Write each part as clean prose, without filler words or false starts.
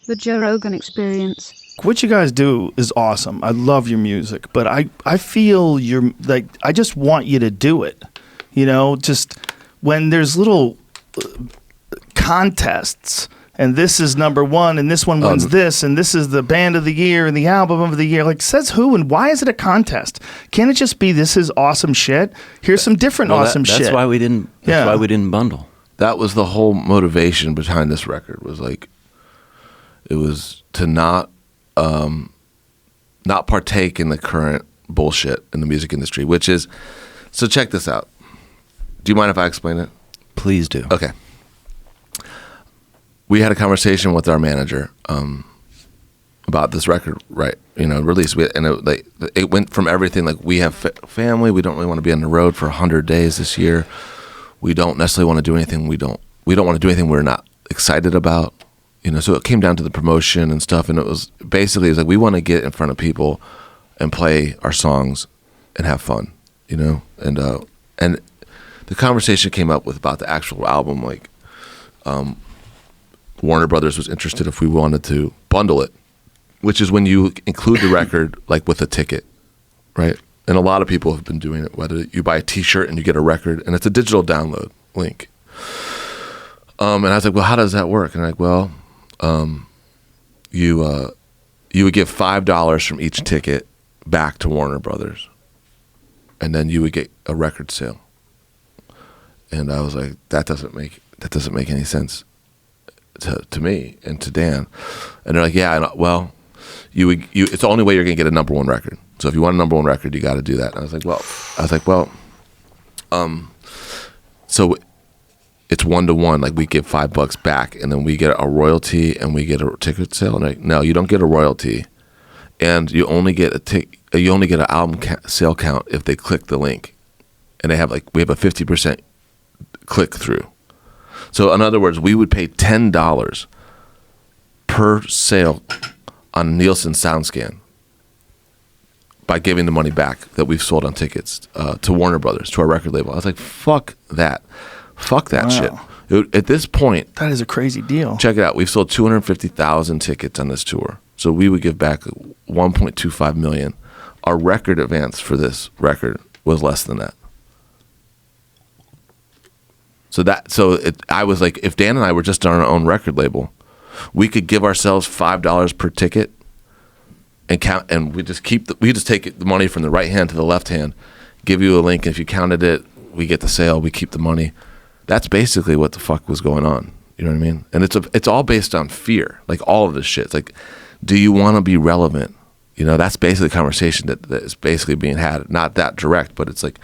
The Joe Rogan Experience. What you guys do is awesome. I love your music, but I feel you're like, I just want you to do it. You know, just when there's little contests and this is number one and this one wins this and this is the band of the year and the album of the year, like says who and why is it a contest? Can't it just be this is awesome shit? Here's some different awesome shit. That's why we didn't. That's why we didn't bundle. That was the whole motivation behind this record. Was like, it was to not partake in the current bullshit in the music industry, which is, so check this out. Do you mind if I explain it? Please do. Okay. We had a conversation with our manager about this record, release. It went from everything like we have family, we don't really want to be on the road for 100 days this year. We don't necessarily want to do anything. We don't want to do anything we're not excited about. So it came down to the promotion and stuff, and it was like we want to get in front of people and play our songs and have fun, and the conversation came up with about the actual album, like Warner Brothers was interested if we wanted to bundle it, which is when you include the record like with a ticket, right? And a lot of people have been doing it, whether you buy a t-shirt and you get a record and it's a digital download link. And I was like, well, how does that work? And I'm like, well, you would give $5 from each ticket back to Warner Brothers, and then you would get a record sale. And I was like, that doesn't make any sense to me and to Dan. And they're like, yeah, well, it's the only way you're gonna get a number one record. So if you want a number one record, you got to do that. And I was like, well, so it's 1-to-1. Like we give $5 back, and then we get a royalty, and we get a ticket sale. And like, no, you don't get a royalty, and you only get an album sale count if they click the link, and we have a 50% click through. So in other words, we would pay $10 per sale on Nielsen SoundScan by giving the money back that we've sold on tickets to Warner Brothers, to our record label. I was like, fuck that shit. At this point, that is a crazy deal. Check it out. We've sold 250,000 tickets on this tour. So we would give back 1.25 million. Our record advance for this record was less than that. I was like, if Dan and I were just on our own record label, we could give ourselves $5 per ticket and count, and we just take the money from the right hand to the left hand, give you a link, and if you counted it, we get the sale, we keep the money. That's basically what the fuck was going on. You know what I mean? And it's all based on fear. Like all of this shit. It's like, do you want to be relevant? That's basically the conversation that is basically being had. Not that direct, but it's like,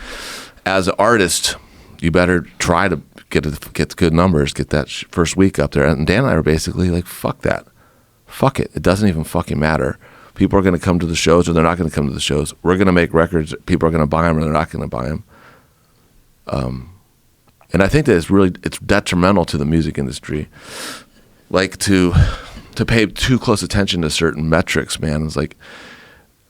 as an artist, you better try to get good numbers, get that first week up there. And Dan and I were basically like, fuck that. Fuck it. It doesn't even fucking matter. People are going to come to the shows or they're not going to come to the shows. We're going to make records. People are going to buy them or they're not going to buy them. And I think that it's detrimental to the music industry, like to pay too close attention to certain metrics, man. It's like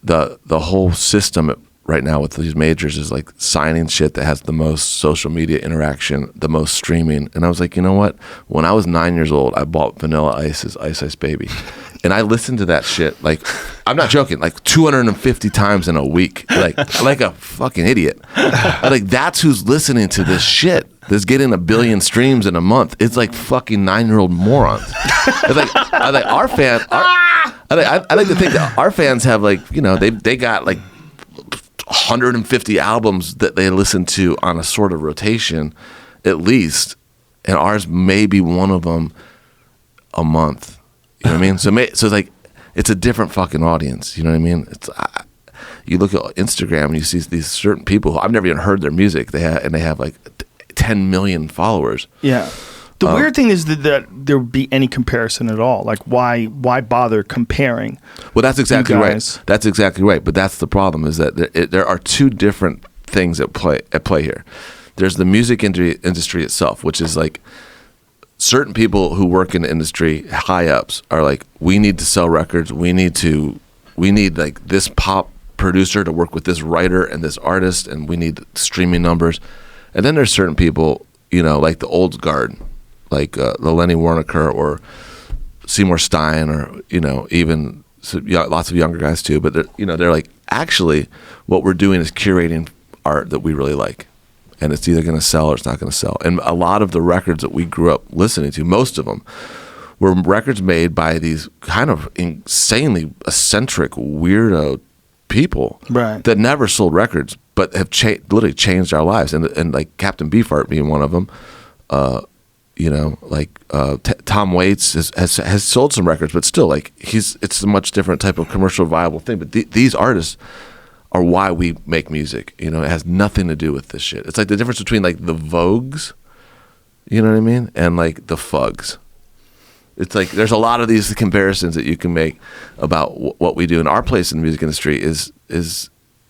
the whole system right now with these majors is like signing shit that has the most social media interaction, the most streaming. And I was like, you know what? When I was 9 years old, I bought Vanilla Ice's Ice Ice Baby. And I listened to that shit, like, I'm not joking, like 250 times in a week, like a fucking idiot. Like, that's who's listening to this shit. That's getting 1 billion streams in a month. It's like fucking 9-year-old morons. It's like, I like our fan. I like to think that our fans have like, they got like 150 albums that they listen to on a sort of rotation, at least, and ours may be one of them a month. You know what I mean? So it's like, it's a different fucking audience. You know what I mean? You look at Instagram and you see these certain people who I've never even heard their music. They have like 10 million followers. Yeah. The weird thing is that there would be any comparison at all. Like, why bother comparing? Well, that's exactly right. That's exactly right. But that's the problem, is that there are two different things at play here. There's the music industry itself, which is like, certain people who work in the industry, high ups, are like, we need to sell records. We need like this pop producer to work with this writer and this artist, and we need streaming numbers. And then there's certain people, like the old guard, like the Lenny Waronker or Seymour Stein, or even lots of younger guys too. But they're like, actually, what we're doing is curating art that we really like, and it's either going to sell or it's not going to sell. And a lot of the records that we grew up listening to, most of them, were records made by these kind of insanely eccentric, weirdo people that never sold records, but have literally changed our lives. And like Captain Beefheart being one of them. Tom Waits has sold some records, but still, like, it's a much different type of commercial viable thing. But these artists are why we make music. It has nothing to do with this shit. It's like the difference between like the Vogues, you know what I mean, and like the Fugs. It's like there's a lot of these comparisons that you can make about what we do. And our place in the music industry is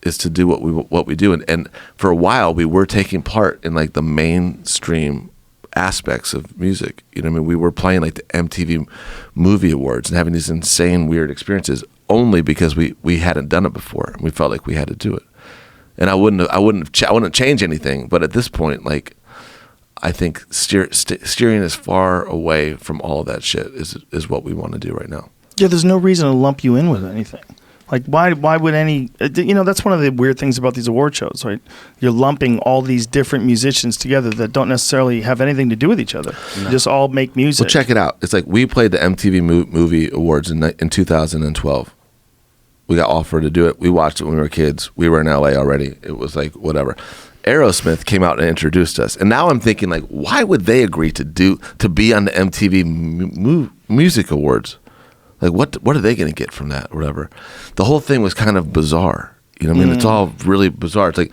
to do what we do. And for a while, we were taking part in like the mainstream aspects of music. We were playing like the MTV Movie Awards and having these insane, weird experiences only because we hadn't done it before, and we felt like we had to do it. And I wouldn't change anything. But at this point, like, I think steering as far away from all of that shit is what we want to do right now. Yeah, there's no reason to lump you in with anything. Like, why would any... that's one of the weird things about these award shows, right? You're lumping all these different musicians together that don't necessarily have anything to do with each other. No. Just all make music. Well, check it out. It's like we played the MTV Movie Awards in 2012. We got offered to do it. We watched it when we were kids. We were in LA already. It was like, whatever. Aerosmith came out and introduced us. And now I'm thinking, like, why would they agree to be on the MTV Music Awards? Like, what are they going to get from that or whatever? The whole thing was kind of bizarre. It's all really bizarre. It's like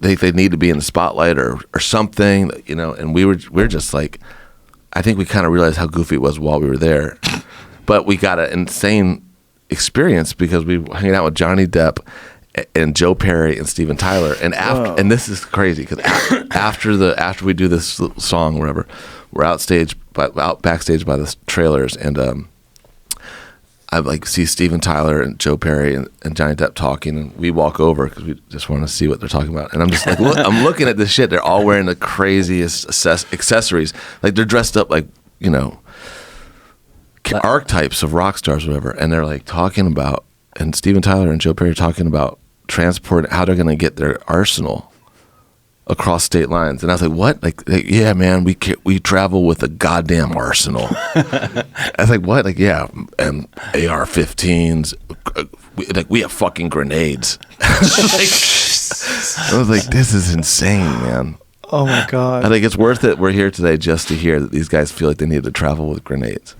they need to be in the spotlight or something, and we're just like, I think we kind of realized how goofy it was while we were there. But we got an insane experience because we were hanging out with Johnny Depp and Joe Perry and Steven Tyler. And this is crazy because after we do this song, whatever, we're out backstage by the trailers, and I like see Steven Tyler and Joe Perry and Johnny Depp talking, and we walk over because we just want to see what they're talking about. And I'm just like, I'm looking at this shit. They're all wearing the craziest accessories. Like, they're dressed up like, archetypes of rock stars or whatever. And they're like talking about, and Steven Tyler and Joe Perry are talking about how they're going to get their arsenal across state lines. And I was like, what? Like yeah, man, we travel with a goddamn arsenal. I was like, what? Like, yeah, and AR-15s. We have fucking grenades. I was like, this is insane, man. Oh my God. I think it's worth it. We're here today just to hear that these guys feel like they need to travel with grenades.